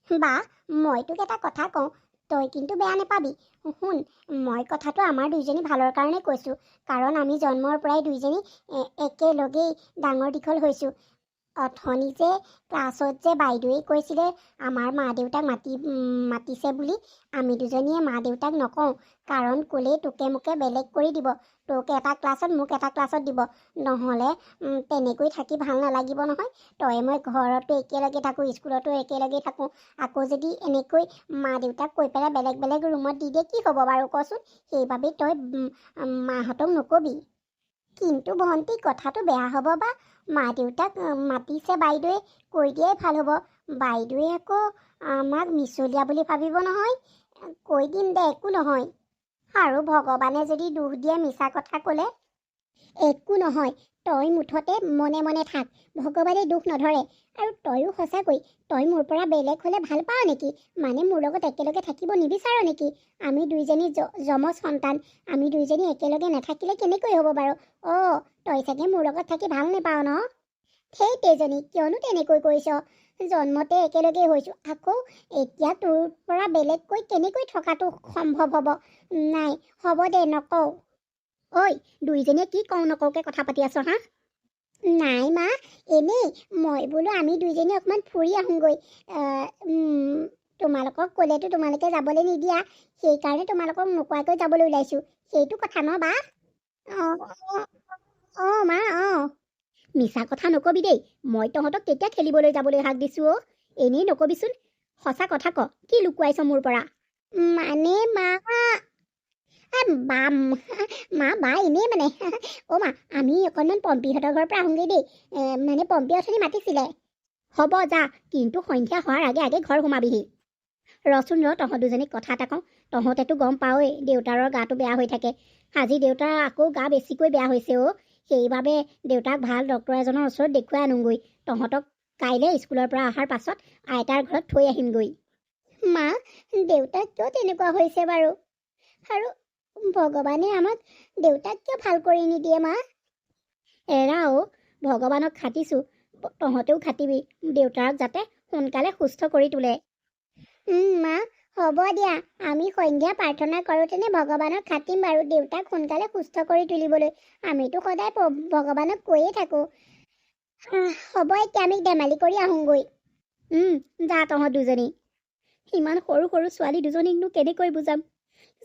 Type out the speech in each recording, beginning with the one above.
বা মই তোক এটা কথা কওঁ, তই কিন্তু বেয়া নাপাবি। শুন, মই কথাটো আমাৰ দুইজনী ভালৰ কাৰণে কৈছোঁ, কাৰণ আমি জন্মৰ পৰাই দুইজনী একেলগেই ডাঙৰ দীঘল হৈছোঁ। অথনি যে ক্লাছত যে বাইদেৱে কৈছিলে আমাৰ মা দেউতাক মাতিছে বুলি, আমি দুজনীয়ে মা দেউতাক নকওঁ, কাৰণ ক'লেই তোকে মোকে বেলেগ কৰি দিব। তোক এটা ক্লাছত মোক এটা ক্লাছত দিব, নহ'লে তেনেকৈ থাকি ভাল নালাগিব নহয়। তই মই ঘৰতো একেলগে থাকোঁ, স্কুলতো একেলগে থাকোঁ, আকৌ যদি এনেকৈ মা দেউতাক কৈ পেলাই বেলেগ বেলেগ ৰুমত দি দিয়ে কি হ'ব বাৰু কচোন। সেইবাবে তই মাহঁতক নকবি। কিন্তু ভণ্টি, কথাটো বেয়া হ'ব বা? মা দেউতাক মাতিছে বাইদেৱে, কৈ দিয়াই ভাল হ'ব। বাইদেৱে আকৌ আমাক মিছলীয়া বুলি ভাবিব নহয়। কৈ দিম দে, একো নহয়। আৰু ভগৱানে যদি দুখ দিয়ে মিছা কথা ক'লে, একো নহয়। তই মুঠতে মনে মনে থাক, ভগৱানে দুখ নধৰে। আৰু তইও সঁচাকৈ, তই মোৰ পৰা বেলেগ হ'লে ভাল পাৱ নেকি? মানে মোৰ লগত একেলগে থাকিব নিবিচাৰ নেকি? আমি দুইজনী যমজ সন্তান, আমি দুইজনী একেলগে নাথাকিলে কেনেকৈ হ'ব বাৰু? অঁ, তই চাগে মোৰ লগত থাকি ভাল নাপাৱ ন? সেই তেজনী, কিয়নো তেনেকৈ কৰিছ? জন্মতে একেলগে হৈছোঁ, আকৌ এতিয়া তোৰ পৰা বেলেগকৈ কেনেকৈ থকাটো সম্ভৱ হ'ব? নাই, হ'ব দে, নকওঁ। ঐ, দুইজনীয়ে কি কওঁ নকওঁকৈ কথা পাতি আছ হা? নাই মা, এনেই মই বোলো আমি দুইজনী অকণমান ফুৰি আহোঁগৈ। তোমালোকক ক'লেতো তোমালোকে যাবলৈ নিদিয়া, সেইকাৰণে তোমালোকক নোকোৱাকৈ যাবলৈ ওলাইছোঁ। সেইটো কথা ন বা? অঁ অঁ মা, অঁ। মিছা কথা নকবি দেই। মই তহঁতক কেতিয়া খেলিবলৈ যাবলৈ হাক দিছোঁ অ'? এনেই নকবিচোন, সঁচা কথা ক, কি লুকুৱাইছ মোৰ পৰা? মানে মা, বা বা এনেই মানে। অ' মা, আমি অকণমান পম্পীহঁতৰ ঘৰৰ পৰা আহোঁগৈ দেই। মানে পম্পী অথনি মাতিছিলে। হ'ব যা, কিন্তু সন্ধিয়া হোৱাৰ আগে আগে ঘৰ সোমাবিহি। ৰচোন ৰ, তহঁত দুজনীক কথা এটা কওঁ। তহঁতেতো গম পাৱই দেউতাৰৰ গাটো বেয়া হৈ থাকে। আজি দেউতাৰ আকৌ গা বেছিকৈ বেয়া হৈছে অ'। সেইবাবে দেউতাক ভাল ডক্তৰ এজনৰ ওচৰত দেখুৱাই আনোগৈ। তহঁতক কাইলৈ স্কুলৰ পৰা অহাৰ পাছত আইতাৰ ঘৰত থৈ আহিমগৈ। মা, দেউতাক কিয় তেনেকুৱা হৈছে বাৰু? আৰু ভগৱানে আমাক দেউতাক কিয় ভাল কৰি নিদিয়ে মা? এৰা অ', ভগৱানক খাটিছোঁ, তহঁতেও খাটিবি দেউতাক যাতে সোনকালে সুস্থ কৰি তোলে। মা, হ'ব দিয়া, আমি সন্ধিয়া প্ৰাৰ্থনা কৰোঁতেনে ভগৱানক খাটিম বাৰু দেউতাক সোনকালে সুস্থ কৰি তুলিবলৈ। আমিতো সদায় ভগৱানক কৈয়ে থাকোঁ। হ'ব, এতিয়া আমি ধেমালি কৰি আহোঁগৈ। যা তহঁত দুজনী। ইমান সৰু সৰু ছোৱালী দুজনীকনো কেনেকৈ বুজাম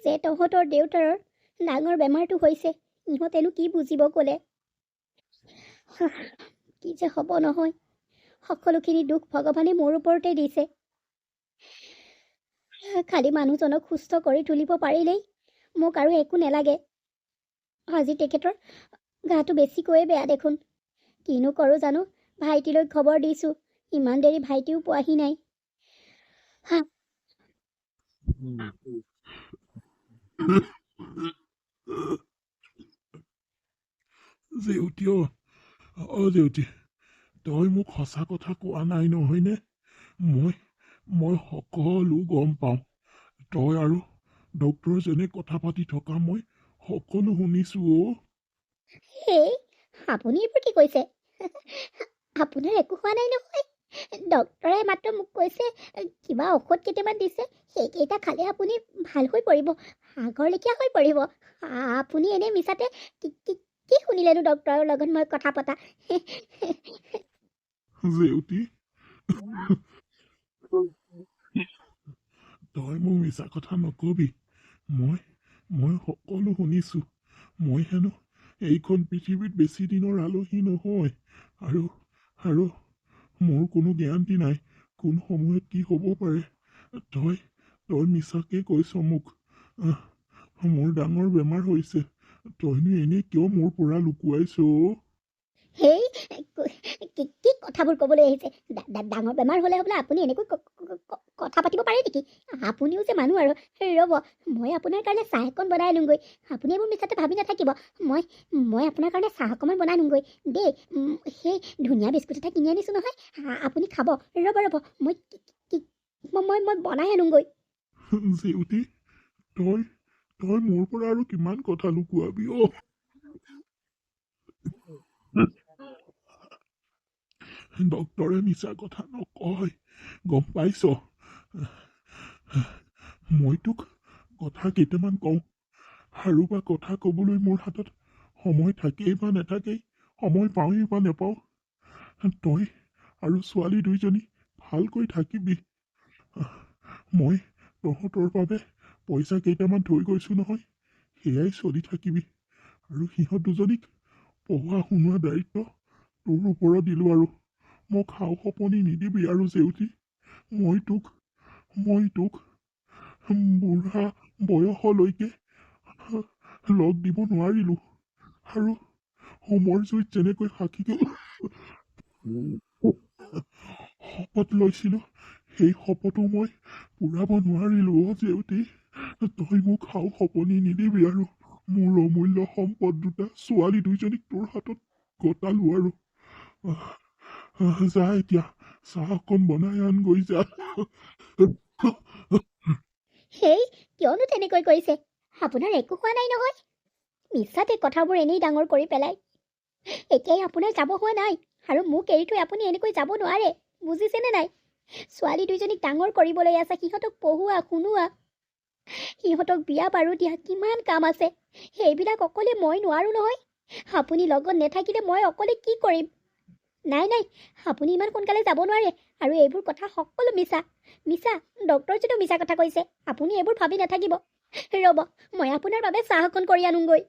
যে তহঁতৰ দেউতাৰৰ ডাঙৰ বেমাৰটো হৈছে? ইহঁতেনো কি বুজিব ক'লে? কি যে হ'ব নহয়, সকলোখিনি দুখ ভগৱানে মোৰ ওপৰতে দিছে। খালি মানুহজনক সুস্থ কৰি তুলিব পাৰিলেই মোক আৰু একো নালাগে। আজি তেখেতৰ গাটো বেছিকৈয়ে বেয়া দেখোন। কিনো কৰোঁ জানো, ভাইটিলৈ খবৰ দিছোঁ, ইমান দেৰি ভাইটিও পোৱাহি নাই। জেউতি, জেউতি, তই মোক সঁচা কথা কোৱা নাই নহয়নে? মই সকলো গম পাওঁ। তই আৰু ডক্তৰজনে কথা পাতি থকা মই সকলো শুনিছোঁ অ'। হেই, আপুনি এইবোৰ কি কৈছে? আপোনাৰ একো হোৱা নাই নহয়। ডক্তৰে মাত্ৰ মোক কৈছে কিবা ঔষধ কেইটামান দিছে, সেইকেইটা খালে আপুনি ভাল হৈ পৰিব, আগৰলেখীয়া হৈ পৰিব। আপুনি এনেই মিছাতে কি শুনিলেনো ডক্তৰৰ লগত মই কথা পতা? জেউতি, তই মোক মিছা কথা নকবি। মই সকলো শুনিছোঁ। মই হেনো এইখন পৃথিৱীত বেছি দিনৰ আলহী নহয়, আৰু মোৰ কোনো গেৰাণ্টি নাই কোন সময়ত কি হ'ব পাৰে। তই মিছাকে কৈছ মোক। মোৰ ডাঙৰ বেমাৰ হৈছে, তইনো এনেই কিয় মোৰ পৰা লুকুৱাইছ? হেই, কি কথাবোৰ ক'বলৈ আহিছে? ডাঙৰ বেমাৰ হ'লে বোলে আপুনি এনেকৈ কথা পাতিব পাৰে নেকি? আপুনিও যে মানুহ আৰু। ৰ'ব, মই আপোনাৰ কাৰণে চাহ অকণ বনাই আনোগৈ। আপুনি এইবোৰ মিছাতে ভাবি নাথাকিব। মই আপোনাৰ কাৰণে চাহ অকণমান বনাই আনোগৈ দেই। সেই ধুনীয়া বিস্কুট এটা কিনি আনিছোঁ নহয়, আপুনি খাব। ৰ'ব, মই বনাই আনোগৈ। জেউতি, তই মোৰ পৰা আৰু কিমান কথা লুকুৱাবি অ'? ডক্তৰে মিছা কথা নকয়, গম পাইছ? মই তোক কথা কেইটামান কওঁ আৰু বা কথা ক'বলৈ মোৰ হাতত সময় থাকেই বা নাথাকেই, সময় পাওঁৱেই বা নেপাওঁ। তই আৰু ছোৱালী দুইজনী ভালকৈ থাকিবি। মই তহঁতৰ বাবে পইচা কেইটামান থৈ গৈছোঁ নহয়, সেয়াই চলি থাকিবি। আৰু সিহঁত দুজনীক পঢ়োৱা শুনোৱা দায়িত্ব তোৰ ওপৰত দিলোঁ। আৰু মোক সাও সপনি নিদিবি আৰু জেউতি, মই তোক বুঢ়া বয়সলৈকে লগ দিব নোৱাৰিলোঁ। আৰু হোমৰ জুইত যেনেকৈ সাক্ষীকে শপত লৈছিলোঁ, সেই শপতো মই পূৰাব নোৱাৰিলোঁ। জেউতি, তই মোক সাও সপনি নিদিবি। আৰু মোৰ অমূল্য সম্পদ দুটা ছোৱালী দুইজনীক তোৰ হাতত গতালোঁ। আৰু যা এতিয়া, চাহ অকণ বনাই আনগৈ যা। সেই কিয়নো তেনেকৈ কৰিছে? আপোনাৰ একো হোৱা নাই নহয়। মিছাতে কথাবোৰ এনেই ডাঙৰ কৰি পেলাই। এতিয়াই আপোনাৰ যাব হোৱা নাই, আৰু মোক এৰি থৈ আপুনি এনেকৈ যাব নোৱাৰে, বুজিছেনে নাই? ছোৱালী দুইজনীক ডাঙৰ কৰিবলৈ আছে, সিহঁতক পঢ়োৱা শুনোৱা, সিহঁতক বিয়া বাৰু দিয়া, কিমান কাম আছে। সেইবিলাক অকলে মই নোৱাৰোঁ নহয়। আপুনি লগত নাথাকিলে মই অকলে কি কৰিম? নাই নাই, আপুনি ইমান সোনকালে যাব নোৱাৰে। আৰু এইবোৰ কথা সকলো মিছা মিছা। ডক্টৰজনেও মিছা কথা কৈছে। আপুনি এইবোৰ ভাবি নাথাকিব। ৰ'ব, মই আপোনাৰ বাবে চাহ অকণ কৰি আনোগৈ।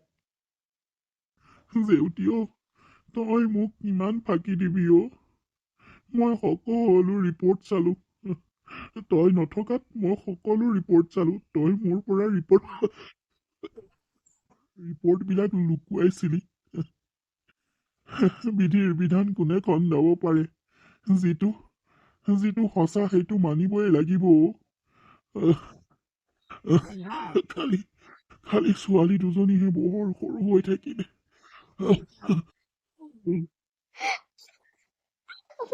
জেউতি অ', তই মোক কিমান ফাঁকি দিবি অ'? মই সকলো ৰিপৰ্ট চালোঁ। তই নথকাত মই সকলো ৰিপৰ্ট চালোঁ। তই মোৰ পৰা ৰিপৰ্টবিলাক লুকুৱাইছিলি। বিধিৰ বিধান কোনে খণ্ডাব পাৰে? যিটো সঁচা সেইটো মানিবই লাগিব। খালি ছোৱালী দুজনীহে বৰ সৰু হৈ থাকিলে।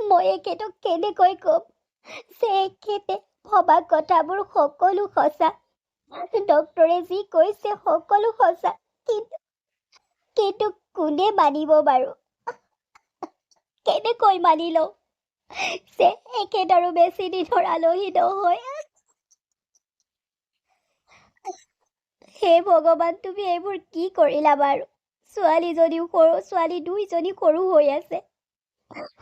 মই এখেতক কেনেকৈ ক'ম যে এখেতে ভবা কথাবোৰ সকলো সঁচা? ডক্টৰে যি কৈছে সকলো সঁচা, কিন্তু কোনে মানিব বাৰু? কেনেকৈ মানি লওঁ যে এখেত আৰু বেছি দিনৰ আলহী নহয়? হে ভগৱান, তুমি এইবোৰ কি কৰিলা বাৰু? ছোৱালীজনীও সৰু, ছোৱালী দুইজনী সৰু হৈ আছে।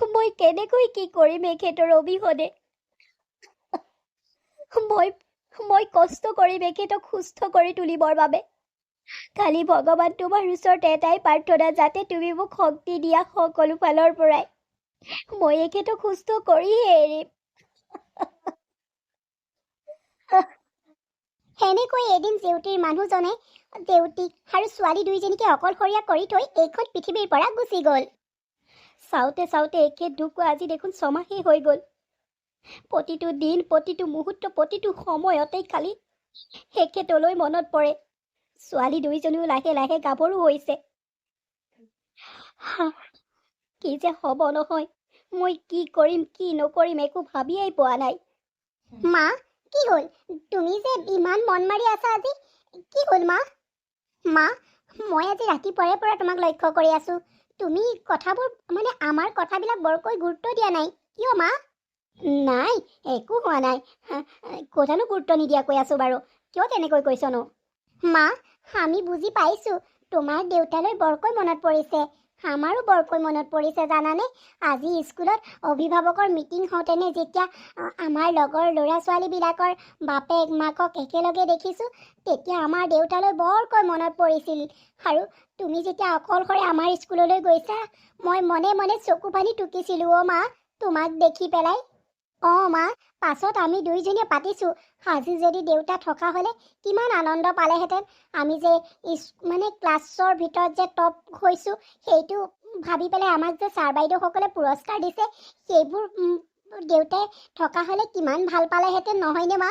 মই কেনেকৈ কি কৰিম এখেতৰ অবিহনে? মই কষ্ট কৰিম এখেতক সুস্থ কৰি তুলিবৰ বাবে। খালি ভগৱান, তোমাৰ ওচৰত এটাই প্ৰাৰ্থনা, যাতে তুমি মোক শক্তি দিয়া সকলো ফালৰ পৰাই। মই এখেতক সুস্থ কৰিহে এৰিম। সেনেকৈ এদিন জেউতিৰ মানুহজনে জেউতিক আৰু ছোৱালী দুইজনীকে অকলশৰীয়া কৰি থৈ এইখন পৃথিৱীৰ পৰা গুচি গ'ল। চাওঁতে চাওঁতে এখেত ঢুকুৱা আজি দেখোন 6 মাহেই হৈ গ'ল। প্ৰতিটো দিন, প্ৰতিটো মুহূৰ্ত, প্ৰতিটো সময়তেই খালি এখেতলৈ মনত পৰে। ছোৱালী দুইজনীও লাহে লাহে গাভৰু হৈছে। কি যে হ'ব নহয়, মই কি কৰিম কি নকৰিম একো ভাবিয়েই পোৱা নাই। মা, কি হ'ল? তুমি যে ইমান মন মাৰি আছা আজি, কি হ'ল মা? মা, মই আজি ৰাতিপুৱাৰে পৰা তোমাক লক্ষ্য কৰি আছো। তুমি কথাবোৰ আমাৰ কথাবিলাক বৰকৈ গুৰুত্ব দিয়া নাই, কিয় মা? নাই, একো হোৱা নাই। কথানো গুৰুত্ব নিদিয়াকৈ আছো বাৰু, কিয় তেনেকৈ কৈছনো? মা, আমি বুজি পাইছো তোমাৰ দেউতালৈ বৰকৈ মনত পৰিছে। আমাৰো বৰকৈ মনত পৰিছে জানানে। আজি স্কুলত অভিভাৱকৰ মিটিং হওঁতেনে যেতিয়া আমাৰ লগৰ ল'ৰা ছোৱালীবিলাকৰ বাপেক মাকক একেলগে দেখিছোঁ, তেতিয়া আমাৰ দেউতালৈ বৰকৈ মনত পৰিছিল। আৰু তুমি যেতিয়া অকলশৰে আমাৰ স্কুললৈ গৈছা, মই মনে মনে চকু পানী টুকিছিলোঁ অ' মা, তোমাক দেখি পেলাই। অঁ মা, পাছত আমি দুইজনীয়ে পাতিছোঁ, আজি যদি দেউতা থকা হ'লে কিমান আনন্দ পালেহেঁতেন। আমি যে ক্লাছৰ ভিতৰত যে টপ হৈছোঁ, সেইটো ভাবি পেলাই আমাক যে ছাৰ বাইদেউসকলে পুৰস্কাৰ দিছে, সেইবোৰ দেউতাই থকা হ'লে কিমান ভাল পালেহেঁতেন, নহয়নে মা?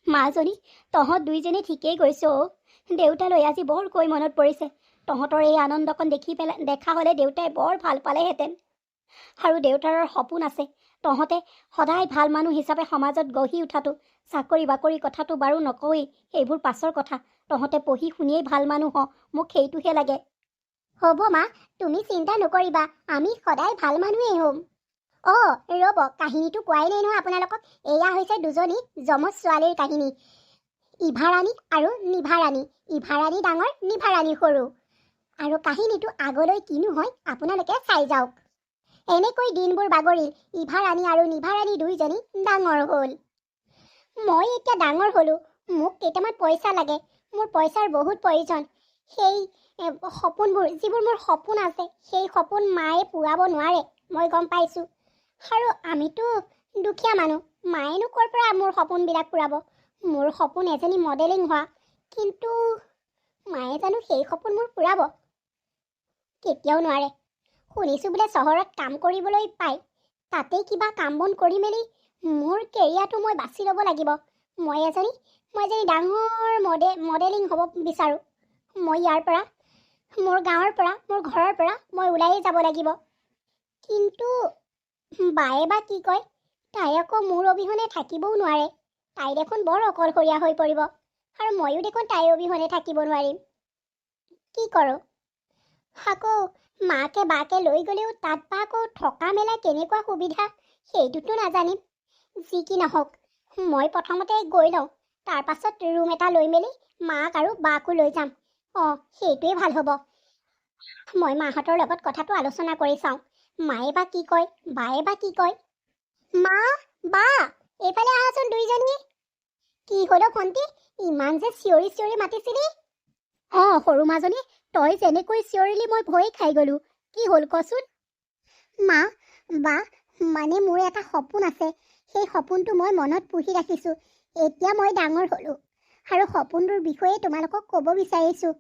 মাজনী, তহঁত দুইজনী ঠিকেই কৈছ অ'। দেউতালৈ আজি বৰকৈ মনত পৰিছে। তহঁতৰ এই আনন্দকণ দেখা হ'লে দেউতাই বৰ ভাল পালেহেঁতেন। আৰু দেউতাৰ সপোন আছে তহঁতে সদায় ভাল মানুহ হিচাপে সমাজত গঢ়ি উঠাটো। চাকৰি বাকৰি কথাটো বাৰু নকওঁৱেই, সেইবোৰ পাছৰ কথা। তহঁতে পঢ়ি শুনিয়েই ভাল মানুহ হ, মোক সেইটোহে লাগে। হ'ব মা, তুমি চিন্তা নকৰিবা, আমি সদায় ভাল মানুহেই হ'ম। ৰ'ব, কাহিনীটো কোৱাই নাই নহয় আপোনালোকক। এয়া হৈছে দুজনী যমজ ছোৱালীৰ কাহিনী, ইভাৰাণী আৰু নিভাৰাণী। ইভাৰাণী ডাঙৰ, নিভাৰাণী সৰু। আৰু কাহিনীটো আগলৈ কিনো হয় আপোনালোকে চাই যাওক। এনেকৈ দিনবোৰ বাগৰিল। ইভাৰাণী আৰু নিভাৰাণী দুইজনী ডাঙৰ হ'ল। মই এতিয়া ডাঙৰ হ'লোঁ, মোক কেইটামান পইচা লাগে। মোৰ পইচাৰ বহুত প্ৰয়োজন। সেই সপোনবোৰ, যিবোৰ মোৰ সপোন আছে, সেই সপোন মায়ে পূৰাব নোৱাৰে, মই গম পাইছোঁ। আৰু আমিতো দুখীয়া মানুহ, মায়েনো ক'ৰ পৰা মোৰ সপোনবিলাক পূৰাব? মোৰ সপোন এজনী মডেলিং হোৱা, কিন্তু মায়ে জানো সেই সপোন মোৰ পূৰাব? কেতিয়াও নোৱাৰে। শুনিছোঁ বোলে চহৰত কাম কৰিবলৈ পায়, তাতেই কিবা কাম বন কৰি মেলি মোৰ কেৰিয়াৰটো মই বাছি ল'ব লাগিব। মই এজনী ডাঙৰ মডেলিং হ'ব বিচাৰোঁ। মই ইয়াৰ পৰা, মোৰ গাঁৱৰ পৰা, মোৰ ঘৰৰ পৰা মই ওলাইয়ে যাব লাগিব। কিন্তু বায়ে বা কি কয়? তাই আকৌ মোৰ অবিহনে থাকিবও নোৱাৰে। তাই দেখোন বৰ অকলশৰীয়া হৈ পৰিব, আৰু ময়ো দেখোন তাইৰ অবিহনে থাকিব নোৱাৰিম। কি কৰোঁ? আকৌ মাকে বাকে লৈ গ'লেও তাত বা আকৌ থকা মেলা কেনেকুৱা সুবিধা, সেইটোতো নাজানিম। যি কি নহওক, মই প্ৰথমতে গৈ লওঁ, তাৰ পাছত ৰুম এটা লৈ মেলি মাক আৰু বাকো লৈ যাম। সেইটোৱে ভাল হ'ব। মই মাহঁতৰ লগত কথাটো আলোচনা কৰি চাওঁ। মায়ে বা কি কয়, বায়ে বা কি কয়। মা, বা, এইফালে আহাচোন দুইজনী। কি হ'ল ভণ্টি, ইমান যে চিঞৰি চিঞৰি মাতিছিলি? সৰু মাজনী, তই যেনেকৈ চিঞৰিলি মই ভয়ে খাই গ'লো। কি হ'ল কচোন? মা, বা, মানে মোৰ এটা সপোন আছে। সেই সপোনটো মই মনত পুহি ৰাখিছোঁ। এতিয়া মই ডাঙৰ হ'লোঁ, আৰু সপোনটোৰ বিষয়ে তোমালোকক ক'ব বিচাৰিছোঁ।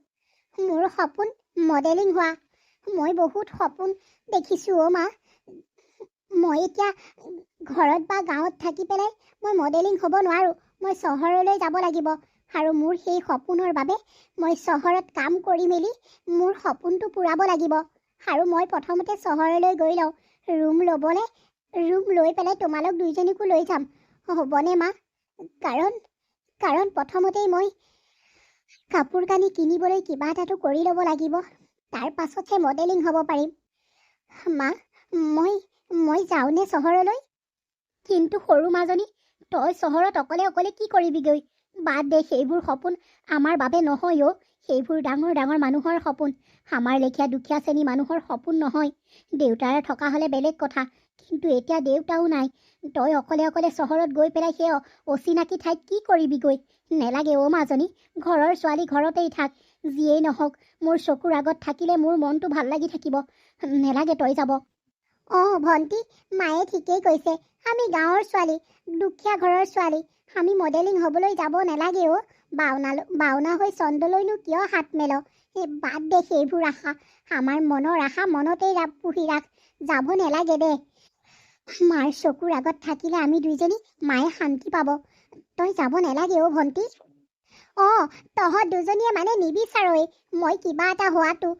মোৰ সপোন মডেলিং হোৱা। মই বহুত সপোন দেখিছোঁ মা। মই এতিয়া ঘৰত বা গাঁৱত থাকি পেলাই মই মডেলিং হ'ব নোৱাৰোঁ। মই চহৰলৈ যাব লাগিব, আৰু মোৰ সেই সপোনৰ বাবে মই চহৰত কাম কৰি মেলি মোৰ সপোনটো পূৰাব লাগিব। আৰু মই প্ৰথমতে চহৰলৈ গৈ লওঁ, ৰুম লৈ পেলাই তোমালোক দুইজনীকো লৈ যাম। হ'বনে মা? কাৰণ প্ৰথমতেই মই কাপোৰ কানি কিনিবলৈ কিবা এটাতো কৰি ল'ব লাগিব, তাৰ পাছতহে মডেলিং হ'ব পাৰিম। মা, মই যাওঁনে চহৰলৈ? কিন্তু সৰু মাজনী, তই চহৰত অকলে অকলে কি কৰিবিগৈ? বাদ দে, সেইবোৰ সপোন আমাৰ বাবে নহয় অ'। সেইবোৰ ডাঙৰ ডাঙৰ মানুহৰ সপোন, আমাৰ লেখীয়া দুখীয়া শ্ৰেণী মানুহৰ সপোন নহয়। দেউতাৰে থকা হ'লে বেলেগ কথা, কিন্তু এতিয়া দেউতাও নাই। তই অকলে অকলে চহৰত গৈ পেলাই সেই অচিনাকি ঠাইত কি কৰিবিগৈ? নেলাগে অ' মাজনী, ঘৰৰ ছোৱালী ঘৰতেই থাক। যিয়েই নহওক, মোৰ চকুৰ আগত থাকিলে মোৰ মনটো ভাল লাগি থাকিব। নেলাগে তই যাব। ভণ্টি, মায়ে ঠিকেই কৈছে। আমি গাঁৱৰ ছোৱালী, দুখীয়া ঘৰৰ ছোৱালী। আমি মডেলিং হ'বলৈ যাব নেলাগে অ'। বাওনা হৈ চন্দ্ৰলৈনো কিয় হাত মেল? বাদ দে সেইবোৰ আশা। আমাৰ মনৰ আশা মনতেই পুহি ৰাখ। যাব নেলাগে দে। মাৰ চকুৰ আগত থাকিলে আমি দুইজনী, মায়ে শান্তি পাব। তই যাব নেলাগে অ' ভণ্টি। তহঁত দুজনীয়ে মানে নিবিচাৰই মই কিবা এটা হোৱাটো।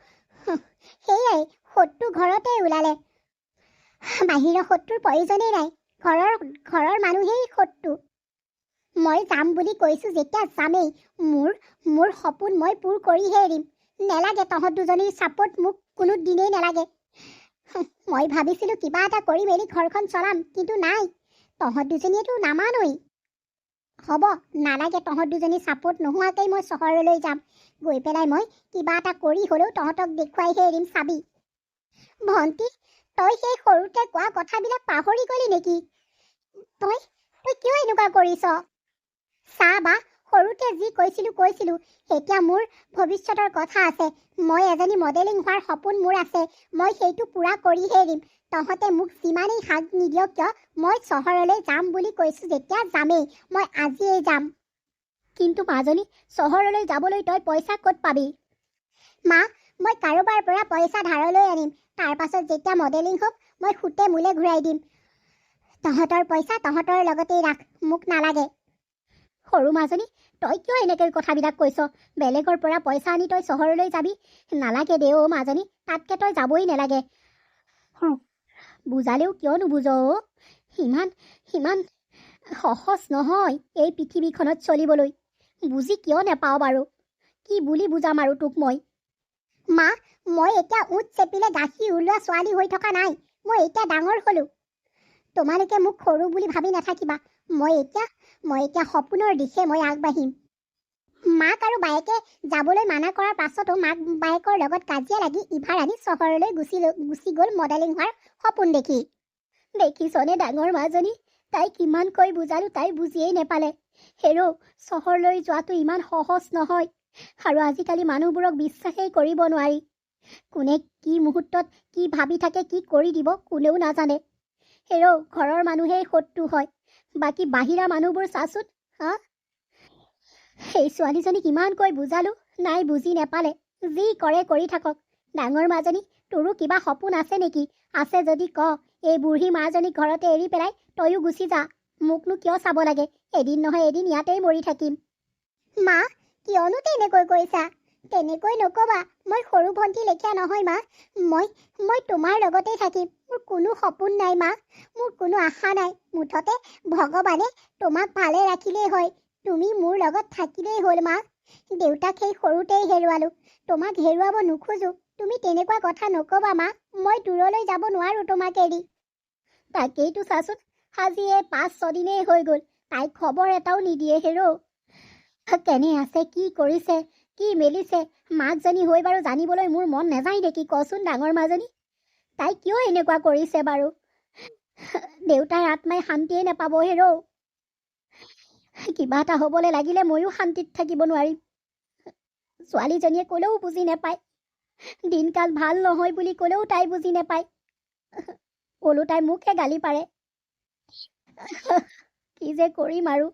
সেয়াই, শত্ৰু ঘৰতে ওলালে। বাহিৰৰ শত্ৰুৰ প্ৰয়োজনেই নাই, ঘৰৰ মানুহেই শত্ৰু। মই যাম বুলি কৈছোঁ যেতিয়া যামেই। মোৰ সপোন মই পূৰ কৰিহে এৰিম। নেলাগে তহঁত দুজনীৰ ছাপোৰ্ট মোক কোনো দিনেই নেলাগে। মই ভাবিছিলোঁ কিবা এটা কৰি মেলি ঘৰখন চলাম, কিন্তু নাই, তহঁত দুজনীয়েতো নামানই। হ'ব, নালাগে তহঁত দুজনী ছাপোৰ্ট নোহোৱাকেই মই চহৰলৈ যাম। গৈ পেলাই মই কিবা এটা কৰি হ'লেও তহঁতক দেখুৱাইহে এৰিম, চাবি। ভণ্টি, তই সেই সৰুতে কোৱা কথাবিলাক পাহৰি গ'লি নেকি? তই কিয় এনেকুৱা কৰিছ? চা বা, সৰুতে যি কৈছিলোঁ। এতিয়া মোৰ ভৱিষ্যতৰ কথা আছে। মই এজনী মডেলিং হোৱাৰ সপোন মোৰ আছে। মই সেইটো পূৰা কৰিহে এৰিম। তহঁতে মোক যিমানেই হাক নিদিয়ক কিয়, মই চহৰলৈ যাম বুলি কৈছোঁ যেতিয়া যামেই। মই আজিয়েই যাম। কিন্তু মাজনী, চহৰলৈ যাবলৈ তই পইচা ক'ত পাবি? মা, মই কাৰোবাৰ পৰা পইচা ধাৰলৈ আনিম। তাৰ পাছত যেতিয়া মডেলিং হ'ম, মই সুতে মূলে ঘূৰাই দিম। তহঁতৰ পইচা তহঁতৰ লগতেই ৰাখ, মোক নালাগে। সৰু মাজনী, তই কিয় এনেকৈ কথাবিলাক কৈছ? বেলেগৰ পৰা পইচা আনি তই চহৰলৈ যাবি? নালাগে দে অ' মাজনী, তাতকে তই যাবই নেলাগে। বুজালেও কিয় নুবুজ অ'? সিমান সহজ নহয় এই পৃথিৱীখনত চলিবলৈ। বুজি কিয় নেপাৱ বাৰু? কি বুলি বুজাম আৰু তোক মই? মা, মই এতিয়া উঠ চেপিলে গাখীৰ ওলোৱা ছোৱালী হৈ থকা নাই। মই এতিয়া ডাঙৰ হ'লোঁ। তোমালোকে মোক সৰু বুলি ভাবি নাথাকিবা। মই এতিয়া সপোনৰ দিশে মই আগবাঢ়িম। মাক আৰু বায়েকে যাবলৈ মানা কৰাৰ পাছতো মাক বায়েকৰ লগত কাজিয়া লাগি ইভা ৰাণী চহৰলৈ গুচি গ'ল মডেলিং হোৱাৰ সপোন দেখি। দেখিছনে ডাঙৰ মাজনী, তাই কিমান কৈ বুজালো তাই বুজিয়েই নেপালে। হেৰৌ, চহৰলৈ যোৱাটো ইমান সহজ নহয়, আৰু আজিকালি মানুহবোৰক বিশ্বাসেই কৰিব নোৱাৰি। কোনে কি মুহূৰ্তত কি ভাবি থাকে, কি কৰি দিব কোনেও নাজানে। হেৰৌ, ঘৰৰ মানুহেই শত্ৰু হয়, বাকী বাহিৰা মানুহবোৰ চাচোন। হা, সেই ছোৱালীজনীক ইমানকৈ বুজালো, নাই বুজি নেপালে। যি কৰে কৰি থাকক। ডাঙৰ মাজনী, তোৰো কিবা সপোন আছে নেকি? আছে যদি ক। এই বুঢ়ী মাজনীক ঘৰতে এৰি পেলাই তয়ো গুচি যা। মোকনো কিয় চাব লাগে? এদিন নহয় এদিন ইয়াতেই মৰি থাকিম। মা, কিয়নো তেনেকৈ কৈছা? তেনেকৈ নকবা। মই সৰু ভণ্টি লেখীয়া নহয় মা। মই তোমাৰ লগতেই থাকিম। মোৰ কোনো সপোন নাই মা, মোৰ কোনো আশা নাই। মুঠতে ভগৱানে তোমাক ভালে ৰাখিলেই হয়। তুমি মোৰ লগত থাকিলেই হ'ল মা। দেউতাক সেই সৰুতেই হেৰুৱালো, তোমাক হেৰুৱাব নোখোজো। তুমি তেনেকুৱা কথা নকবা মা। মই দূৰলৈ যাব নোৱাৰো তোমাক এৰি। তাকেইতো চাচোন, আজি 5-6 দিনেই হৈ গ'ল, তাইক খবৰ এটাও নিদিয়ে। হেৰৌ, কেনে আছে, কি কৰিছে, কি মেলিছে, মাকজনী হৈ বাৰু জানিবলৈ মোৰ মন নাযায় নেকি? কচোন ডাঙৰ মাজনী, তাই কিয় এনেকুৱা কৰিছে বাৰু? দেউতাৰ আত্মাই শান্তিয়ে নাপাব। হেৰৌ, কিবা এটা হ'বলৈ লাগিলে ময়ো শান্তিত থাকিব নোৱাৰিম। ছোৱালীজনীয়ে ক'লেও বুজি নাপায়, দিনকাল ভাল নহয় বুলি ক'লেও তাই বুজি নাপায়। ওলোটাই মোকহে গালি পাৰে। কি যে কৰিম আৰু।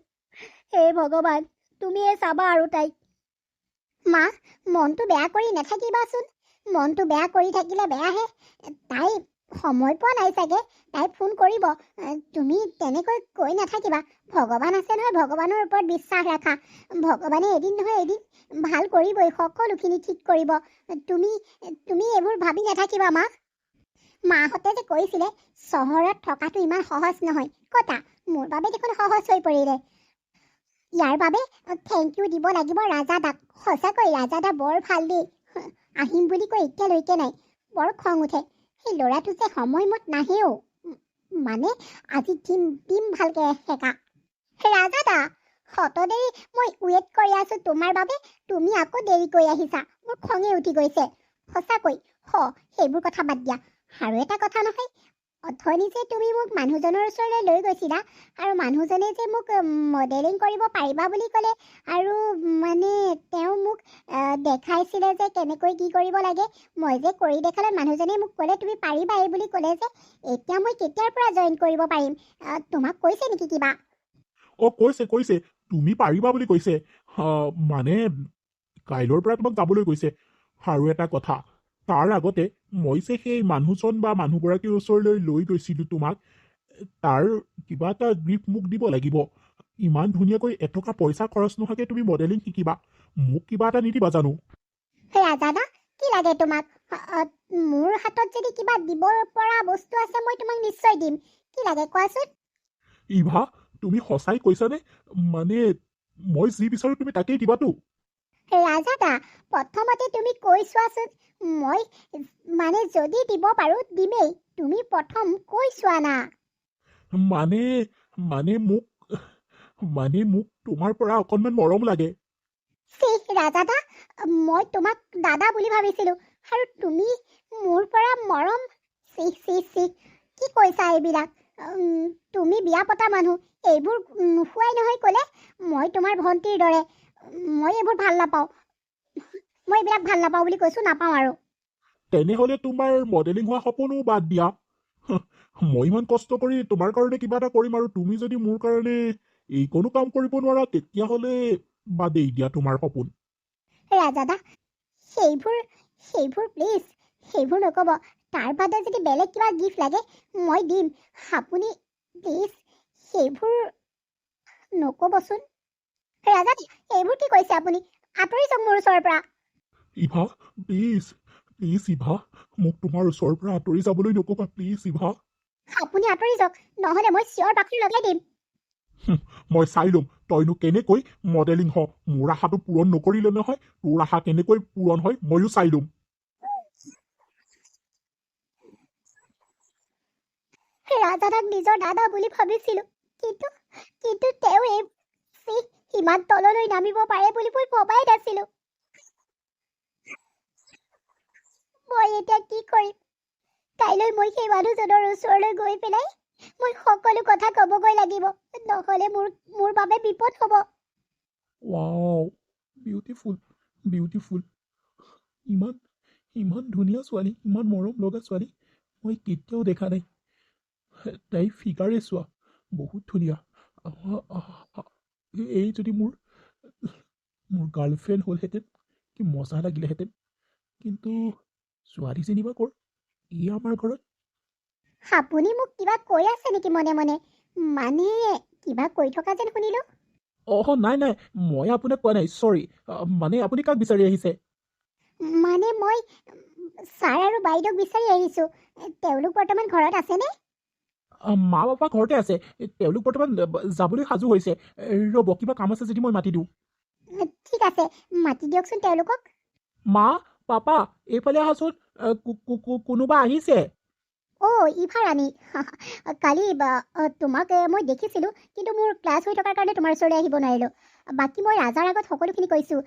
হে ভগৱান, তুমিয়ে চাবা আৰু তাইক। মা, মনটো বেয়া কৰি নাথাকিবাচোন। মনটো বেয়া কৰি থাকিলে বেয়াহে। তাই সময় পোৱা নাই চাগে, তাই ফোন কৰিব। তুমি তেনেকৈ কৈ নাথাকিবা। ভগৱান আছে নহয়, ভগৱানৰ ওপৰত বিশ্বাস ৰাখা। ভগৱানে এদিন নহয় এদিন ভাল কৰিবই, সকলোখিনি ঠিক কৰিব। তুমি এইবোৰ ভাবি নাথাকিবা মা। মাহঁতে যে কৈছিলে চহৰত থকাটো ইমান সহজ নহয়, কতা মোৰ বাবে দেখোন সহজ হৈ পৰিলে। ইয়াৰ বাবে থেংক ইউ দিব লাগিব ৰাজাদাক। সঁচাকৈ ৰাজাদা বৰ ভাল দেই। আহিম বুলি কৈ এতিয়ালৈকে নাই। বৰ খং উঠে, সেই ল'ৰাটো যে সময়মত নাহেও। মানে আজি দিম ভালকে সেকা। ৰাজাদা, দেৰি মই ৱেইট কৰি আছো তোমাৰ বাবে, তুমি আকৌ দেৰি কৰি আহিছা। মোৰ খঙে উঠি গৈছে সঁচাকৈ। সেইবোৰ কথা বাদ দিয়া। আৰু এটা কথা নহয়, অথনি যে তুমি মোক মানুহজনৰ ওচৰলৈ লৈ গৈছিলা, আৰু মানুহজনে যে মোক মডেলিং কৰিব পাৰিবা বুলি ক'লে, আৰু মানে তেওঁ মোক দেখাইছিলে যে কেনেকৈ কি কৰিব লাগে। মই যে কৰি দেখালে মানুহজনে মোক ক'লে তুমি পাৰিবাই বুলি ক'লে যে, এতিয়া মই কেতিয়াৰ পৰা জইন কৰিব পাৰিম? তোমাক কৈছে নেকি কিবা? কৈছে তুমি পাৰিবা বুলি কৈছে। মানে কাইলৈৰ পৰা তোমাক যাবলৈ কৈছে। আৰু এটা কথা, তাৰ আগতে মই যে সেই মানুহজন বা মানুহগৰাকীৰ ওচৰলৈ লৈ গৈছিলো তোমাক, তাৰ কিবা এটা গিফ্ট মোক দিব লাগিব। ইমান ধুনীয়াকৈ এটকা পইচা খৰচ নোহোৱাকৈ তুমি মডেলিং শিকিবা, মোক কিবা এটা নিদিবা জানো? ৰাজাদা, কি লাগে তোমাক? মোৰ হাতত যদি কিবা দিব পৰা বস্তু আছে মই তোমাক নিশ্চয় দিম। কি লাগে কোৱাচোন? ইভা, তুমি সঁচাই কৈছানে? মানে মই যি বিচাৰো তুমি তাকেই দিবাতো? ৰাজাদা, প্ৰথমতে তুমি কৈ চোৱাচোন। মই মানে যদি দিব পাৰো দিমেই। তুমি প্ৰথম কৈ চোৱা না। মানে মোক তোমাৰ পৰা অকণমান মৰম লাগে। ৰাজাদা, মই তোমাক দাদা বুলি ভাবিছিলো, আৰু তুমি মোৰ পৰা মৰম? কি কৈছা এইবিলাক? তুমি বিয়া পতা মানুহ, এইবোৰ নোখোৱাই নহয় ক'লে। মই তোমাৰ ভণ্টিৰ দৰে। মই এইবোৰ ভাল নাপাওঁ। মই এইবিলাক ভাল নাপাওঁ বুলি কৈছো, নাপাওঁ আৰু। তেনেহ'লে তোমাৰ মডেলিং হোৱা সপোনো বাদ দিয়া। মই ইমান কষ্ট কৰি তোমাৰ কাৰণে কিবা এটা কৰিম, আৰু তুমি যদি মোৰ কাৰণে এই কোনো কাম কৰিব নোৱাৰা, তেতিয়াহ'লে বাদেই দিয়া তোমাৰ সপোন। ৰাজাদা, সেইবোৰ প্লিজ, সেইবোৰ নক'ব। তাৰ বাদে যদি বেলেগ কিবা গিফ্ট লাগে মই দিম। আপুনি প্লিজ সেইবোৰ নক'বচোন। ৰাজাদা, এইবোৰ কি কৈছে আপুনি? আঁতৰি যাওক মোৰ ওচৰৰ পৰা। ইভা, প্লিজ ইভা, মোক তোমাৰ ওচৰৰ পৰা আঁতৰি যাবলৈ নক'বা, প্লিজ ইভা। আপুনি আঁতৰি যাওক, নহ'লে মই চিঞৰ বাখৰ লগাই দিম। মই চাই ল'ম তইনো কেনেকৈ মডেলিং হ। মোৰ আশাটো পূৰণ নকৰিলে নহয়, তোৰ আশা কেনেকৈ পূৰণ হয় ময়ো চাই ল'ম। ৰাজাদাক নিজৰ দাদা বুলি ভাবিছিলোঁ, কিন্তু কিন্তু তেওঁ ইমান তললৈ নামিব পাৰে বুলি মই ভবাই নাছিলোঁ। মই এতিয়া কি কৰিম? কাইলৈ মই সেই মানুহজনৰ ওচৰলৈ গৈ পেলাই মই সকলো কথা ক'বগৈ লাগিব, নহ'লে মোৰ বাবে বিপদ হ'ব। Wow, beautiful beautiful. ইমান ইমান ধুনীয়া ছোৱালী, ইমান মৰম লগা ছোৱালী মই কেতিয়াও দেখা নাই। তাইৰ ফিগাৰে চোৱা, বহুত ধুনীয়া। এই যদি মোৰ গাৰ্লফ্ৰেণ্ড হ'লহেঁতেন কি মজা লাগিলেহেঁতেন। কিন্তু ছোৱালীজনী বা ক'ৰ? ই আমাৰ ঘৰত। আপুনি মোক কিবা কৈ আছে নেকি মনে মনে? মানে কিবা কৈ থকা যেন শুনিলোঁ। নাই নাই, মই আপোনাক কোৱা নাই, চৰি। মানে আপুনি কাক বিচাৰি আহিছে? মানে মই ছাৰ আৰু বাইদেউক বিচাৰি আহিছোঁ। তেওঁলোক বৰ্তমান ঘৰত আছেনে? মা পাপা ঘৰতে আছে। তেওঁলোক বৰ্তমান যাবলৈ সাজু হৈছে। ৰ'ব, কিবা কাম আছে যদি মই মাতি দিওঁ। ঠিক আছে, মাতি দিয়কচোন তেওঁলোকক। মা, পাপা, এইফালে আহাচোন। কোনোবা আহিছে। ইফাৰাণী, কালি তোমাক মই দেখিছিলোঁ, কিন্তু মোৰ ক্লাছ হৈ থকাৰ কাৰণে তোমাৰ ওচৰলৈ আহিব নোৱাৰিলোঁ। বাকী মই ৰাজাৰ আগত সকলোখিনি কৈছোঁ।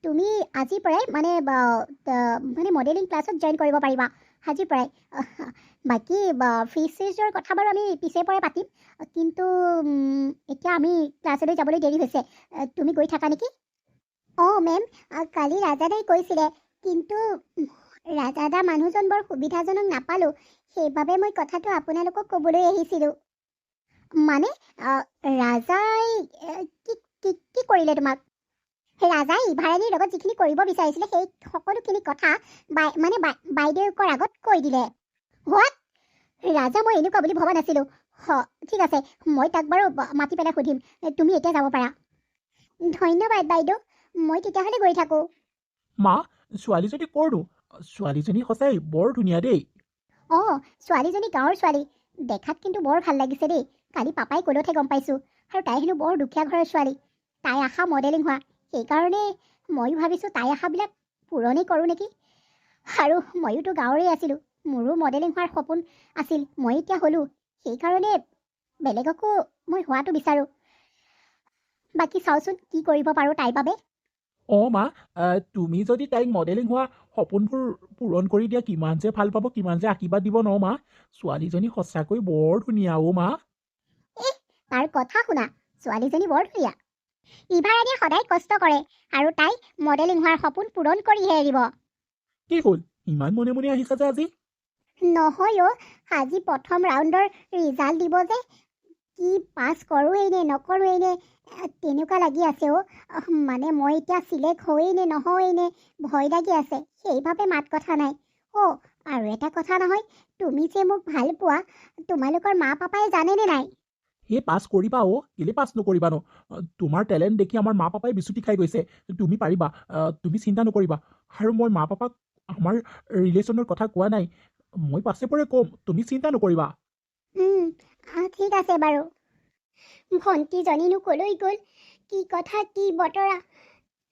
তুমি আজিৰ পৰাই মানে মডেলিং ক্লাছত জইন কৰিব পাৰিবা আজিৰ পৰাই। বাকী ফিজ চিজৰ কথা বাৰু আমি পিছে পৰে পাতিম, কিন্তু এতিয়া আমি ক্লাছলৈ যাবলৈ দেৰি হৈছে। তুমি গৈ থাকা নেকি? মেম, কালি ৰাজাদাই কৈছিলে, কিন্তু ৰাজাদা মানুহজন বৰ সুবিধাজনক নাপালোঁ। সেইবাবে মই কথাটো আপোনালোকক ক'বলৈ আহিছিলোঁ। মানে ৰাজাই কি কৰিলে তোমাক? ৰাজাই ইভাৰাণীৰ লগত যিখিনি কৰিব বিচাৰিছিলে সেই সকলোখিনি কথা বাইদেউকৰ আগত কৈ দিলে। হোৱাট? ৰাজা মই এনেকুৱা বুলি ভবা নাছিলোঁ। ঠিক আছে, মই তাক বাৰু মাতি পেলাই সুধিম। তুমি এতিয়া যাব পাৰা। ধন্যবাদ বাইদেউ, মই তেতিয়াহ'লে গৈ থাকোঁ। মা, ছোৱালীজনী ক'ৰনো? ছোৱালীজনী সঁচাই বৰ ধুনীয়া দেই। ছোৱালীজনী গাঁৱৰ ছোৱালী, দেখাত কিন্তু বৰ ভাল লাগিছে দেই। কালি পাপাই ক'লতহে গম পাইছোঁ। আৰু তাই হেনো বৰ দুখীয়া ঘৰৰ ছোৱালী। তাই আশা মডেলিং হোৱা, সেইকাৰণে ময়ো ভাবিছোঁ তাই আশাবিলাক পূৰণেই কৰোঁ নেকি। আৰু ময়োতো গাঁৱৰেই আছিলোঁ, মোৰো মডেলিং হোৱাৰ সপোন আছিল। মই এতিয়া হ'লোঁ, সেইকাৰণে বেলেগকো মই হোৱাটো বিচাৰোঁ। বাকী চাওঁচোন কি কৰিব পাৰোঁ তাইৰ বাবে। মা, তুমি যদি তাইক মডেলিং হোৱা সপোনবোৰ পূৰণ কৰি দিয়া, কিমান যে ভাল পাব, কিমান যে আশীৰ্বাদ দিব ন মা। ছোৱালীজনী সঁচাকৈ বৰ ধুনীয়া মা। তাৰ কথা শুনা, ছোৱালীজনী বৰ ধুনীয়া। ইভাৰাণীয়ে সদায় কষ্ট কৰে, আৰু তাই মডেলিং হোৱাৰ সপোন পূৰণ কৰিহে এৰিব। কি হ'ল, ইমান মনে মনে আহিছা যে আজি? নহয় আজি প্ৰথম ৰাউণ্ডৰ ৰিজাল্ট দিব যে, কি পাছ কৰোঁৱেই নে নকৰোঁৱেই নে তেনেকুৱা লাগি আছে। মানে মই এতিয়া চিলেক্ট হয়েই নে নহয়েই নে ভয় লাগি আছে, সেইবাবে মাত কথা নাই। আৰু এটা কথা নহয়, তুমি যে মোক ভাল পোৱা, তোমালোকৰ মা পাপাই জানেনে নাই? পাছ কৰিবা কেলে পাছ নকৰিবা ন? তোমাৰ টেলেণ্ট দেখি আমাৰ মা পাপাই বিচুতি খাই গৈছে। তুমি পাৰিবা, তুমি চিন্তা নকৰিবা। আৰু মই মা পাপাক আমাৰ ৰিলেশ্যনৰ কথা কোৱা নাই, মই পাছে পৰে ক'ম, তুমি চিন্তা নকৰিবা। ঠিক আছে বাৰু। ভণ্টিজনীনো ক'লৈ গ'ল, কি কথা কি বতৰা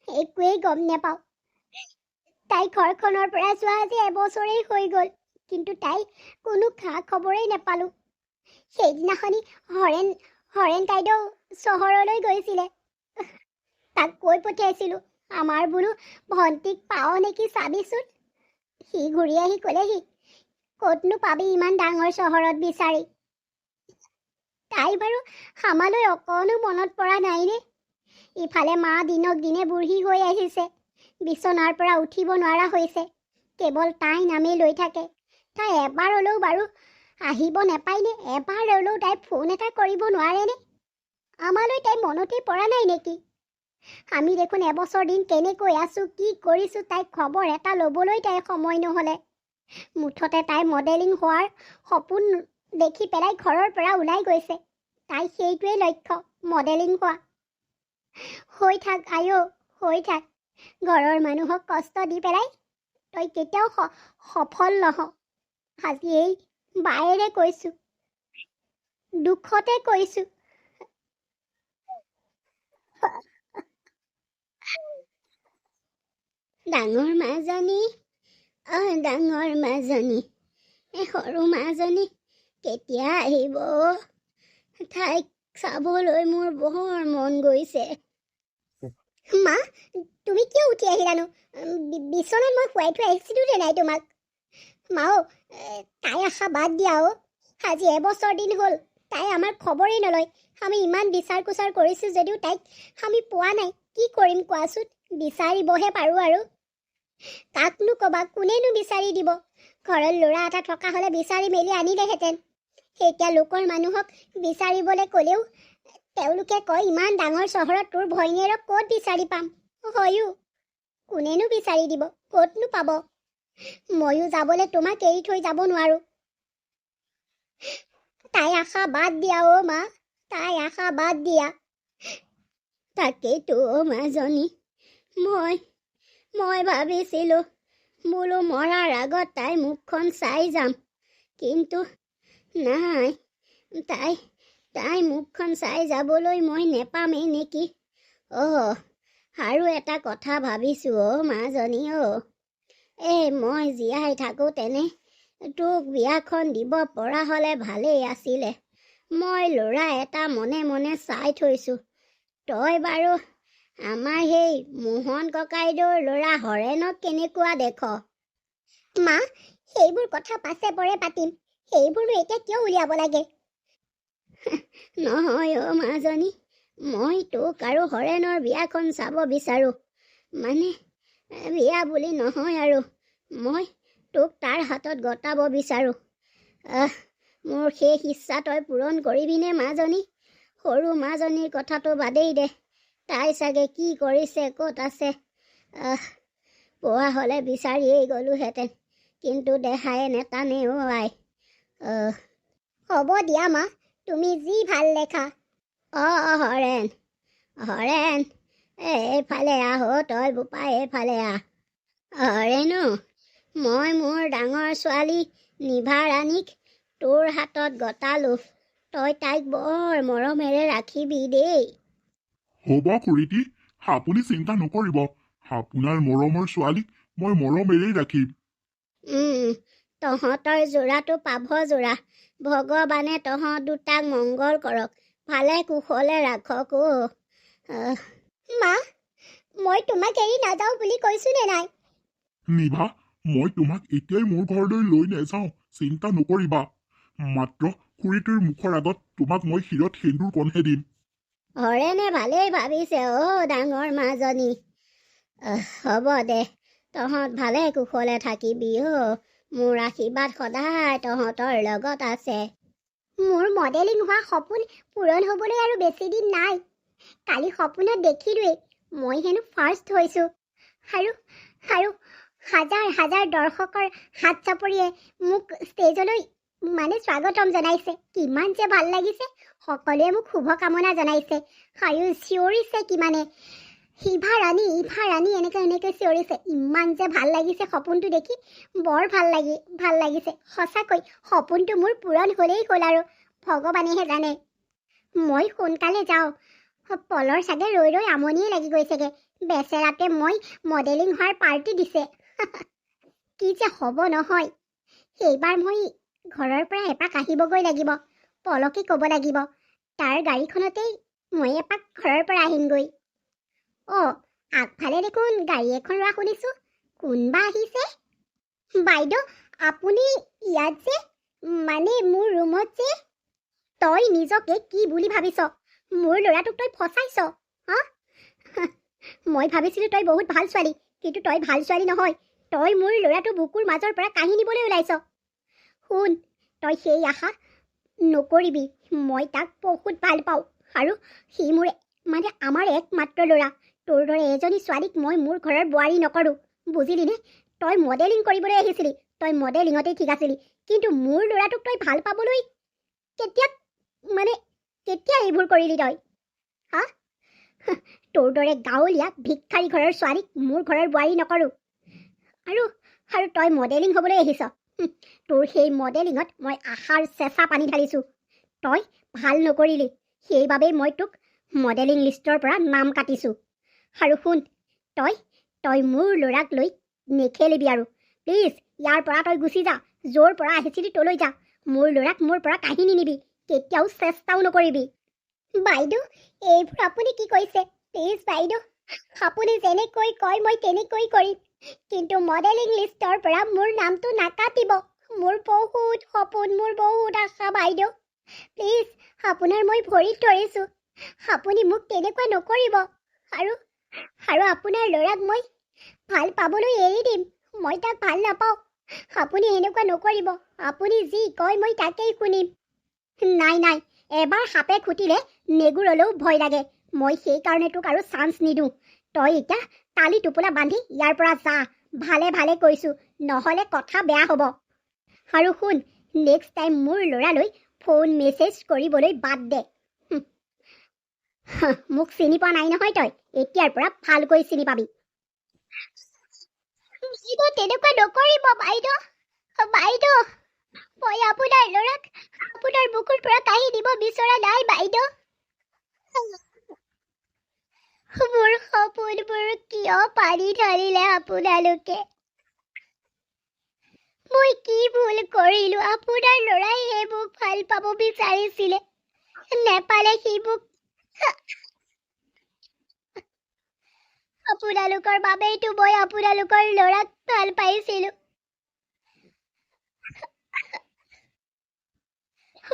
একোৱেই গম নাপাওঁ। তাই ঘৰখনৰ পৰা যোৱা আজি এবছৰেই হৈ গ'ল, কিন্তু তাই কোনো খা খবৰেই নাপালোঁ। সেইদিনাখনি হৰেণ কাইদেউ চহৰলৈ গৈছিলে, তাক কৈ পঠিয়াইছিলোঁ, আমাৰ বোলো ভণ্টিক পাওঁ নেকি চাবিচোন। সি ঘূৰি আহি ক'লেহি, ক'তনো পাবি ইমান ডাঙৰ চহৰত বিচাৰি। তাই বাৰু আমালৈ অকণো মনত পৰা নাইনে? ইফালে মা দিনক দিনে বুঢ়ী হৈ আহিছে, বিচনাৰ পৰা উঠিব নোৱাৰা হৈছে, কেৱল তাই নামেই লৈ থাকে। তাই এবাৰ হ'লেও বাৰু আহিব নাপায়নে? এবাৰ হ'লেও তাই ফোন এটা কৰিব নোৱাৰেনে? আমালৈ তাই মনতেই পৰা নাই নেকি? আমি দেখোন এবছৰ দিন কেনেকৈ আছোঁ, কি কৰিছোঁ, তাইক খবৰ এটা ল'বলৈ তাইৰ সময় নহ'লে। মুঠতে তাই মডেলিং হোৱাৰ সপোন দেখি পেলাই ঘৰৰ পৰা ওলাই গৈছে। তাই সেইটোৱেই লক্ষ্য, মডেলিং হোৱা। হৈ থাক হৈ থাক। ঘৰৰ মানুহক কষ্ট দি পেলাই তই কেতিয়াও সফল নহ। আজি এই বায়েৰে কৈছোঁ, দুখতে কৈছোঁ। ডাঙৰ মাজনী, ডাঙৰ মাজনী, সৰু মাজনী কেতিয়া আহিব? তাইক চাবলৈ মোৰ বৰ মন গৈছে। মা, তুমি কিয় উঠি আহিলানো? বিচনাত মই শুৱাই থৈ আহিছিলোঁ নে নাই তোমাক? মাও, তাই আশা বাদ দিয়া অ'। আজি এবছৰ দিন হ'ল তাই আমাৰ খবৰেই নলয়। আমি ইমান বিচাৰ কুচাৰ কৰিছোঁ যদিও তাইক আমি পোৱা নাই। কি কৰিম কোৱাচোন? বিচাৰিবহে পাৰোঁ আৰু। কাকনো ক'বা, কোনেনো বিচাৰি দিব? ঘৰত ল'ৰা এটা থকা হ'লে বিচাৰি মেলি আনিলেহেঁতেন। এতিয়া লোকৰ মানুহক বিচাৰিবলৈ ক'লেও তেওঁলোকে কয় ইমান ডাঙৰ চহৰত তোৰ ভৈনীয়েৰক ক'ত বিচাৰি পাম? হয়ো, কোনেনো বিচাৰি দিব? ক'তনো পাব? ময়ো যাবলৈ তোমাক এৰি থৈ যাব নোৱাৰোঁ। তাই আশা বাদ দিয়া অ' মা, তাই আশা বাদ দিয়া। তাকেইতো মাজনী, মই ভাবিছিলোঁ বোলো মৰাৰ আগত তাই মুখখন চাই যাম, কিন্তু নাই, তাই মুখখন চাই যাবলৈ মই নেপামেই নেকি? আৰু এটা কথা ভাবিছোঁ অ' মাজনী অ'। মই জীয়াই থাকোঁতেনে তোক বিয়াখন দিব পৰা হ'লে ভালেই আছিলে। মই ল'ৰা এটা মনে মনে চাই থৈছোঁ। তই বাৰু আমাৰ সেই মোহন ককাইদেউৰ ল'ৰা হৰেণক কেনেকুৱা দেখ? মা, সেইবোৰ কথা পাছে পৰে পাতিম। সেইবোৰনো এতিয়া কিয় উলিয়াব লাগে? নহয় অ' মাজনী, মই তোক আৰু হৰেণৰ বিয়াখন চাব বিচাৰোঁ। মানে বিয়া বুলি নহয় আৰু, মই তোক তাৰ হাতত গতাব বিচাৰোঁ। মোৰ শেষ ইচ্ছা তই পূৰণ কৰিবিনে মাজনী? সৰু মাজনীৰ কথাটো বাদেই দে। তাই চাগে কি কৰিছে, ক'ত আছে? পোৱা হ'লে বিচাৰিয়েই গ'লোহেঁতেন, কিন্তু দেহায়ে নেটানে অ' আই। হ'ব দিয়া মা, তুমি যি ভাল দেখা। হৰেণ, এইফালে আহ তই বোপা, এইফালে আহ। হৰেণো, মই মোৰ ডাঙৰ ছোৱালী নিভা ৰাণীক তোৰ হাতত গতালোঁ। তই তাইক বৰ মৰমেৰে ৰাখিবি দেই। হ'ব খুৰীটি, আপুনি চিন্তা নকৰিব। আপোনাৰ মৰমৰ ছোৱালীক মই মৰমেৰেই ৰাখিম। তহঁতৰ যোৰাটো পাভ যোৰা। ভগৱানে তহঁত দুটাক মংগল কৰক, ভালে কুশলে ৰাখক অ'। মা, মই তোমাক এৰি নাযাওঁ বুলি কৈছোঁ নে নাই? নিভা, মই তোমাক এতিয়াই মোৰ ঘৰলৈ লৈ নাযাওঁ, চিন্তা নকৰিবা। মাত্ৰ খুৰীটিৰ মুখৰ আগত তোমাক মই শিৰত সেন্দুৰ কণহে দিম। হৰেণে ভালেই ভাবিছে অ' ডাঙৰ মাজনী। হ'ব দে, তহঁত ভালে কুশলে থাকিবি অ'। মোৰ আশীৰ্বাদ সদায় তহঁতৰ লগত আছে। মোৰ মডেলিং হোৱা সপোন পূৰণ হ'বলৈ আৰু বেছি দিন নাই। কালি সপোনত দেখিলোৱেই মই হেনো ফাৰ্ষ্ট হৈছোঁ। আৰু হাজাৰ হাজাৰ দৰ্শকৰ হাত চাপৰিয়ে মোক ষ্টেজলৈ স্বাগতম জনাইছে। কিমান যে ভাল লাগিছে। সকলোৱে মোক শুভকামনা জনাইছে আৰু চিঞৰিছে কিমানে, ইভা ৰাণী এনেকৈ চিঞৰিছে। ইমান যে ভাল লাগিছে সপোনটো দেখি, বৰ ভাল লাগিছে সঁচাকৈ। সপোনটো মোৰ পূৰণ হ'লেই হ'ল আৰু ভগৱানেহে জানে। মই সোনকালে যাওঁ। পলৰ চাগে ৰৈ ৰৈ আমনিয়ে লাগি গৈছেগে। বেচেৰাতে মই মডেলিং হোৱাৰ পাৰ্টি দিছে। কি যে হ'ব নহয়। সেইবাৰ মই ঘৰৰ পৰা এপাক আহিবগৈ লাগিব। পলকে ক'ব লাগিব, তাৰ গাড়ীখনতেই মই এপাক ঘৰৰ পৰা আহিমগৈ। আগফালে দেখোন গাড়ী এখন ৰোৱা শুনিছোঁ। কোনবা আহিছে? বাইদেউ, আপুনি ইয়াত যে, মোৰ ৰুমত যে? তই নিজকে কি বুলি ভাবিছ? মোৰ ল'ৰাটোক তই ফচাইছ, হা? মই ভাবিছিলোঁ তই বহুত ভাল ছোৱালী, কিন্তু তই ভাল ছোৱালী নহয়। তই মোৰ ল'ৰাটো বুকুৰ মাজৰ পৰা কাঢ়ি নিবলৈ ওলাইছ। শুন, তই সেই আশা নকৰিবি। মই তাক বহুত ভাল পাওঁ আৰু সি মোৰ আমাৰ একমাত্ৰ ল'ৰা। তোৰ দৰে এজনী ছোৱালীক মই মোৰ ঘৰৰ বোৱাৰী নকৰোঁ, বুজিলিনে? তই মডেলিং কৰিবলৈ আহিছিলি, তই মডেলিঙতেই ঠিক আছিলি, কিন্তু মোৰ ল'ৰাটোক তই ভাল পাবলৈ কেতিয়া এইবোৰ কৰিলি তই, হা? তোৰ দৰে গাঁৱলীয়া ভিক্ষাৰী ঘৰৰ ছোৱালীক মোৰ ঘৰৰ বোৱাৰী নকৰোঁ। আৰু তই মডেলিং হ'বলৈ আহিছ। তোৰ সেই মডেলিঙত মই আশাৰ চেঁচা পানী ঢালিছোঁ। তই ভাল নকৰিলি, সেইবাবেই মই তোক মডেলিং লিষ্টৰ পৰা নাম কাটিছোঁ। আৰু শুন, তই মোৰ ল'ৰাক লৈ নেখেলিবি আৰু। প্লিজ, ইয়াৰ পৰা তই গুচি যা। য'ৰ পৰা আহিছিলি তলৈ যা। মোৰ ল'ৰাক মোৰ পৰা কাঢ়ি নিনিবি, কেতিয়াও চেষ্টাও নকৰিবি। বাইদেউ, এইবোৰ আপুনি কি কৈছে? প্লিজ বাইদেউ, আপুনি যেনেকৈ কয় মই তেনেকৈ কৰিম, কিন্তু মডেলিং লিষ্টৰ পৰা মোৰ নামটো নাকাটিব। মোৰ বহুত সপোন, মোৰ বহুত আশা বাইদেউ। প্লিজ, আপোনাৰ মই ভৰিত ধৰিছোঁ, আপুনি মোক তেনেকুৱা নকৰিব। আৰু আপোনাৰ ল'ৰাক মই ভাল পাবলৈ এৰি দিম, মই তাক ভাল নাপাওঁ। আপুনি এনেকুৱা নকৰিব, আপুনি যি কয় মই তাকেই শুনিম। নাই, এবাৰ সাপে খুটিলে নেগুৰলৈও ভয় লাগে। মই সেইকাৰণে তোক আৰু চান্স নিদিওঁ। তই এতিয়া তালি টোপোলা বান্ধি ইয়াৰ পৰা যা, ভালে ভালে কৈছোঁ, নহ'লে কথা বেয়া হ'ব। আৰু শুন, নেক্সট টাইম মোৰ ল'ৰালৈ ফোন মেছেজ কৰিবলৈ বাদ দে। মোক চিনি পোৱা নাই নহয় তই, এতিয়াৰ পৰা ভালকৈ চিনি পাবি। তেনেকুৱা নকৰিব বাইদেউ। বাইদেউ, মই আপোনাৰ ল'ৰাক আপোনাৰ বুকুৰ পৰা কাঢ়ি দিব বিচৰা নাই বাইদেউ। মোৰ সপোনবোৰ কিয় পানী ঢালিলে আপোনালোকে? মই কি ভুল কৰিলো? আপোনাৰ ল'ৰাইহে মোক ভাল পাব বিচাৰিছিলে, নেপালে সি মোক। আপোনালোকৰ বাবেইতো মই আপোনালোকৰ ল'ৰাক ভাল পাইছিলো।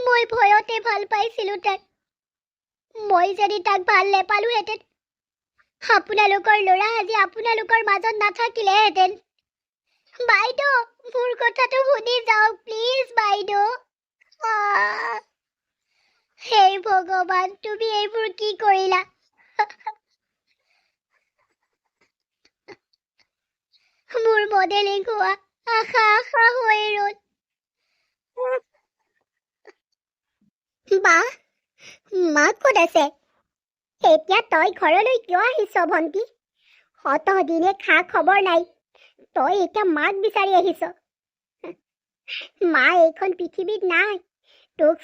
মই ভয়তে ভাল পাইছিলো তাক। মই যদি তাক ভাল নেপালোহেঁতেন, আপোনালোকৰ ল'ৰা আজি আপোনালোকৰ মাজত নাথাকিলেহেঁতেন। বাইদেউ, মোৰ কথাটো শুনি যাওক প্লিজ বাইদেউ। হে ভগৱান, তুমি এইবোৰ কি কৰিলা? মোৰ মডেলিং হোৱা আশা হৈ ৰ'ল। মা ক'ত আছে? এতিয়া তই ঘৰলৈ কিয় আহিছ ভণ্টি? দিনে খা খবৰ নাই, তই এতিয়া মাক বিচাৰি আহিছ। মা এইখন পৃথিৱীত নাই। তোক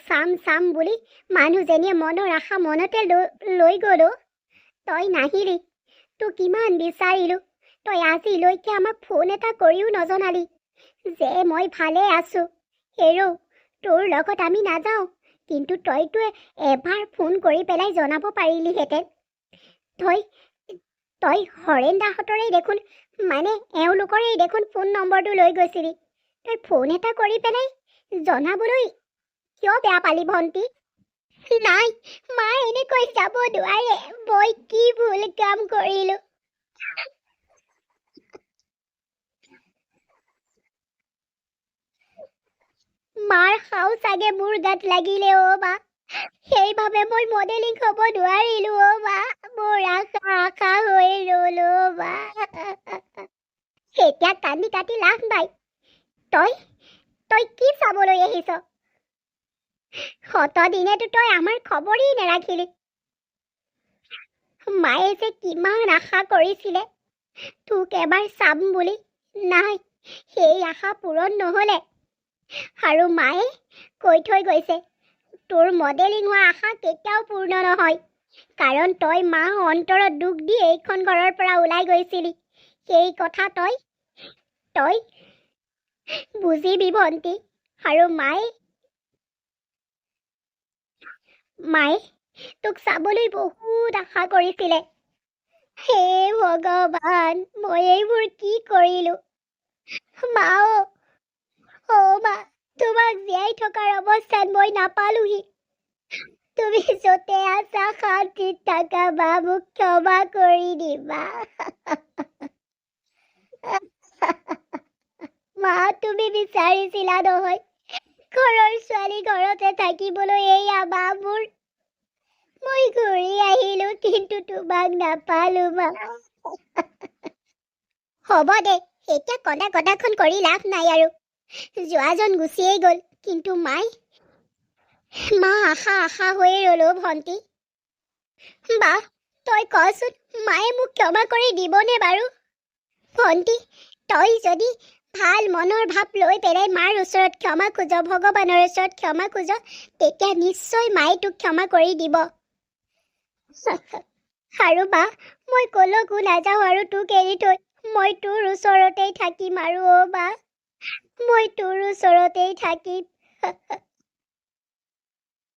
চাম বুলি মানুহজনীয়ে মনৰ আশা মনতে লৈ গ'ল। তই নাহিলি, তোক ইমান বিচাৰিলো, তই আজিলৈকে আমাক ফোন এটা কৰিও নজনালি যে মই ভালে আছো। হেৰৌ, তোৰ লগত আমি নাযাওঁ, কিন্তু তইতো এবাৰ ফোন কৰি পেলাই জনাব পাৰিলিহেঁতেন। তই হৰেণ দাহঁতৰেই দেখোন, মানে এওঁলোকৰেই দেখোন ফোন নম্বৰটো লৈ গৈছিলি। তই ফোন এটা কৰি পেলাই জনাবলৈ কিয় বেয়া পালি ভণ্টি? নাই, মা এনেকৈ যাব নোৱাৰে। মই কি ভুল কাম কৰিলো? মাৰ খাও চাগে মোৰ গাত লাগিলে মা। সেইবাবে মই মডেলিং হ'ব নোৱাৰিলো মা। মোৰ আশা হৈ ৰ'ল মা। এতিয়া কান্দি কাটি লাভ নাই। তই কি চাবলৈ আহিছ? দিনেতো তই আমাৰ খবৰেই নেৰাখিলি। মায়ে যে কিমান আশা কৰিছিলে তোক এবাৰ চাম বুলি। নাই, সেই আশা পূৰণ নহ'লে। আৰু মায়ে কৈ থৈ গৈছে, তোৰ মডেলিং হোৱা আশা কেতিয়াও পূৰ্ণ নহয়, কাৰণ তই মা অন্তৰত দুখ দি এইখন ঘৰৰ পৰা ওলাই গৈছিলি। সেই কথা তই বুজিবি ভণ্টি। আৰু মায়ে তোক চাবলৈ বহুত আশা কৰিছিলে। হে ভগৱান, মই এইবোৰ কি কৰিলো? মা, তোমাক জীয়াই থকাৰ অৱস্থাত মই নাপালোহি। তুমি য'তে আছা শান্তিত থাকা মা, মোক ক্ষমা কৰি দিবা। মা, তুমি বিচাৰিছিলা নহয় ঘৰৰ ছোৱালী ঘৰতে থাকিবলৈ। এয়া মা মোৰ, মই ঘূৰি আহিলো, কিন্তু তোমাক নাপালো মা। হ'ব দে, এতিয়া কদাখন কৰি লাভ নাই আৰু। যোৱাজন গুচিয়েই গ'ল, কিন্তু মা আশা হৈয়ে ৰ'লো ভণ্টি। বা, তই কচোন, মায়ে মোক ক্ষমা কৰি দিবনে বাৰু? ভণ্টি, তই যদি ভাল মনৰ ভাৱ লৈ পেলাই মাৰ ওচৰত ক্ষমা খোজ, ভগৱানৰ ওচৰত ক্ষমা খোজ, তেতিয়া নিশ্চয় মায়ে তোক ক্ষমা কৰি দিব। আৰু বা, মই কলৈকো নাযাওঁ আৰু তোক এৰি থৈ। মই তোৰ ওচৰতেই থাকিম আৰু বা, মই তোৰ ওচৰতেই থাকিম।